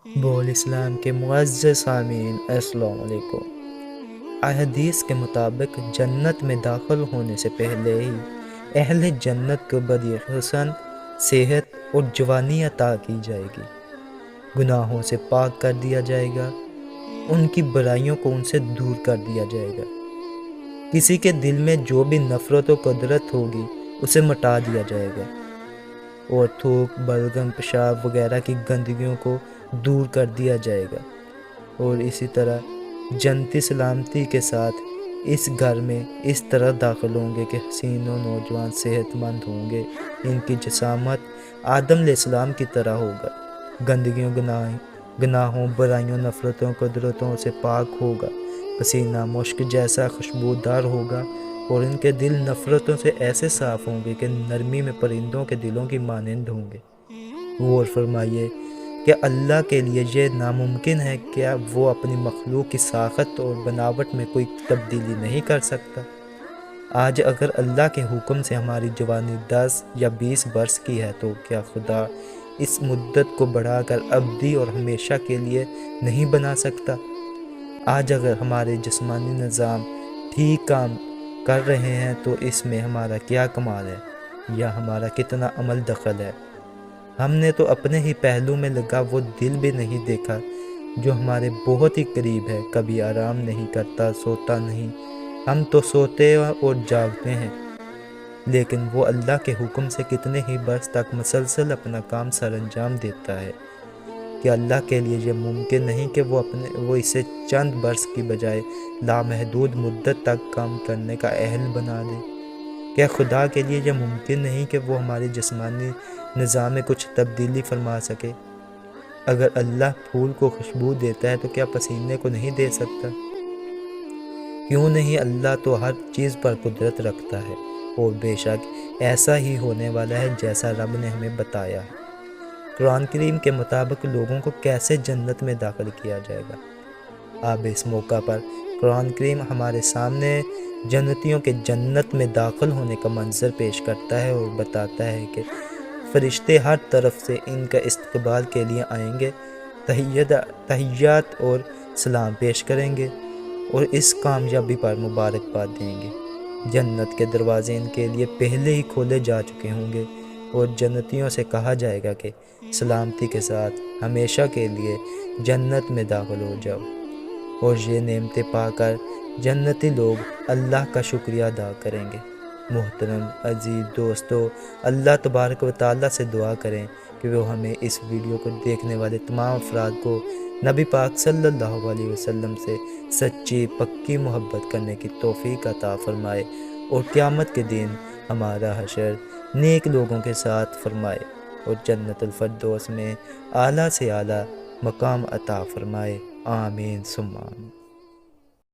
بول اسلام کے معزز سامعین، السلام علیکم۔ احادیث کے مطابق جنت میں داخل ہونے سے پہلے ہی اہل جنت کو بڑی حسن، صحت اور جوانی عطا کی جائے گی۔ گناہوں سے پاک کر دیا جائے گا، ان کی برائیوں کو ان سے دور کر دیا جائے گا۔ کسی کے دل میں جو بھی نفرت و قدرت ہوگی اسے مٹا دیا جائے گا، اور تھوک، بلغم، پیشاب وغیرہ کی گندگیوں کو دور کر دیا جائے گا۔ اور اسی طرح جنتی سلامتی کے ساتھ اس گھر میں اس طرح داخل ہوں گے کہ حسین و نوجوان صحت مند ہوں گے۔ ان کی جسامت آدم علیہ السلام کی طرح ہوگا، گندگیوں، گناہوں، برائیوں، نفرتوں، قدرتوں سے پاک ہوگا، پسینہ مشک جیسا خوشبودار ہوگا، اور ان کے دل نفرتوں سے ایسے صاف ہوں گے کہ نرمی میں پرندوں کے دلوں کی مانند ہوں گے۔ غور فرمائیے کہ اللہ کے لیے یہ ناممکن ہے کہ وہ اپنی مخلوق کی ساخت اور بناوٹ میں کوئی تبدیلی نہیں کر سکتا۔ آج اگر اللہ کے حکم سے ہماری جوانی 10 یا 20 برس کی ہے تو کیا خدا اس مدت کو بڑھا کر ابدی اور ہمیشہ کے لیے نہیں بنا سکتا؟ آج اگر ہمارے جسمانی نظام ٹھیک کام کر رہے ہیں تو اس میں ہمارا کیا کمال ہے، یا ہمارا کتنا عمل دخل ہے؟ ہم نے تو اپنے ہی پہلو میں لگا وہ دل بھی نہیں دیکھا جو ہمارے بہت ہی قریب ہے، کبھی آرام نہیں کرتا، سوتا نہیں۔ ہم تو سوتے اور جاگتے ہیں، لیکن وہ اللہ کے حکم سے کتنے ہی برس تک مسلسل اپنا کام سر انجام دیتا ہے۔ کہ اللہ کے لیے یہ ممکن نہیں کہ وہ اسے چند برس کی بجائے لامحدود مدت تک کام کرنے کا اہل بنا دے؟ کیا خدا کے لیے یہ ممکن نہیں کہ وہ ہماری جسمانی نظام میں کچھ تبدیلی فرما سکے؟ اگر اللہ پھول کو خوشبو دیتا ہے تو کیا پسینے کو نہیں دے سکتا؟ کیوں نہیں؟ اللہ تو ہر چیز پر قدرت رکھتا ہے، اور بے شک ایسا ہی ہونے والا ہے جیسا رب نے ہمیں بتایا ہے۔ قرآن کریم کے مطابق لوگوں کو کیسے جنت میں داخل کیا جائے گا؟ اب اس موقع پر قرآن کریم ہمارے سامنے جنتیوں کے جنت میں داخل ہونے کا منظر پیش کرتا ہے اور بتاتا ہے کہ فرشتے ہر طرف سے ان کا استقبال کے لیے آئیں گے، تحیات اور سلام پیش کریں گے، اور اس کامیابی پر مبارکباد دیں گے۔ جنت کے دروازے ان کے لیے پہلے ہی کھولے جا چکے ہوں گے، اور جنتیوں سے کہا جائے گا کہ سلامتی کے ساتھ ہمیشہ کے لیے جنت میں داخل ہو جاؤ۔ اور یہ نعمتیں پا کر جنتی لوگ اللہ کا شکریہ ادا کریں گے۔ محترم عزیز دوستو، اللہ تبارک و تعالیٰ سے دعا کریں کہ وہ ہمیں اس ویڈیو کو دیکھنے والے تمام افراد کو نبی پاک صلی اللہ علیہ وسلم سے سچی پکی محبت کرنے کی توفیق عطا فرمائے، اور قیامت کے دن ہمارا حشر نیک لوگوں کے ساتھ فرمائے، اور جنت الفردوس میں اعلیٰ سے اعلیٰ مقام عطا فرمائے۔ آمین ثم آمین۔